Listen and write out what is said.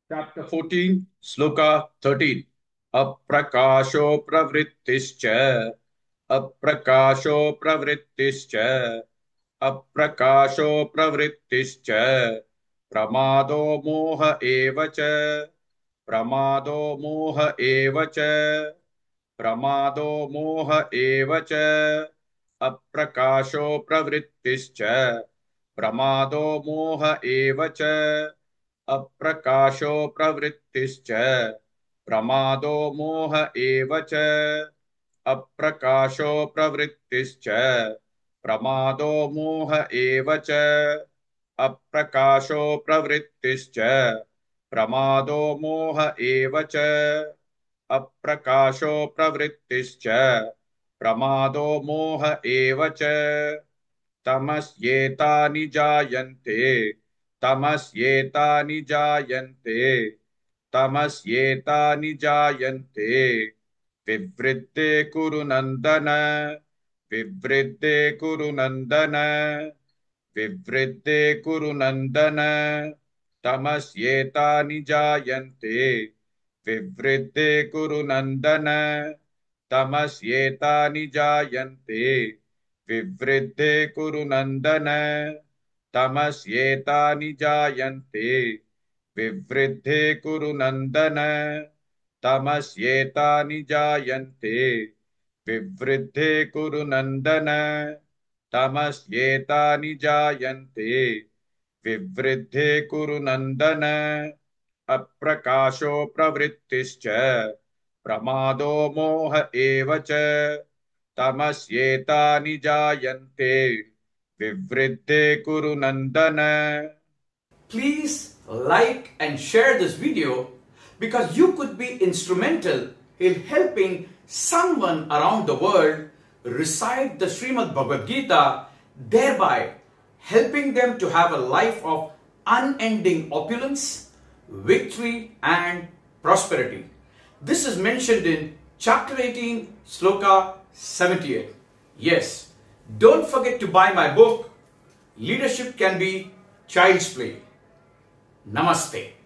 Chapter 14, Sloka 13. Aprakasho pravrittischa. Aprakasho pravrittischa. Aprakasho pravrittischa. Pramado moha eva cha. Pramado moha eva cha. Pramado moha eva cha. Aprakasho pravrittischa. Pramado moha eva cha. अप्रकाशो प्रवृत्तिश्च प्रमादो मोह एव च अप्रकाशो प्रवृत्तिश्च प्रमादो मोह एव च अप्रकाशो प्रवृत्तिश्च प्रमादो मोह एव च अप्रकाशो प्रवृत्तिश्च प्रमादो मोह एव च तमस्येतानि जायन्ते तमस्येतानि जायन्ते तमस्येतानि जायन्ते विवृद्धे कुरु नन्दन विवृद्धे कुरु नन्दन विवृद्धे कुरु नन्दन तमस्येतानि जायन्ते विवृद्धे कुरु नन्दन तमस्येतानि जायन्ते विवृद्धे कुरु नन्दन तमस्येतानि जायन्ते विवृद्धे कुरु नन्दन तमस्येतानि जायन्ते विवृद्धे कुरु नन्दन तमस्येतानि जायन्ते विवृद्धे कुरु नन्दन अप्रकाशो प्रवृत्तिश्च प्रमादो मोह एव च तमस्येतानि जायन्ते विवृद्धे कुरु नन्दन. Please like and share this video because you could be instrumental in helping someone around the world recite the Srimad Bhagavad Gita, thereby helping them to have a life of unending opulence, victory and prosperity. This is mentioned in chapter 18, Sloka 78. Yes, don't forget to buy my book, Leadership Can Be Child's Play. Namaste.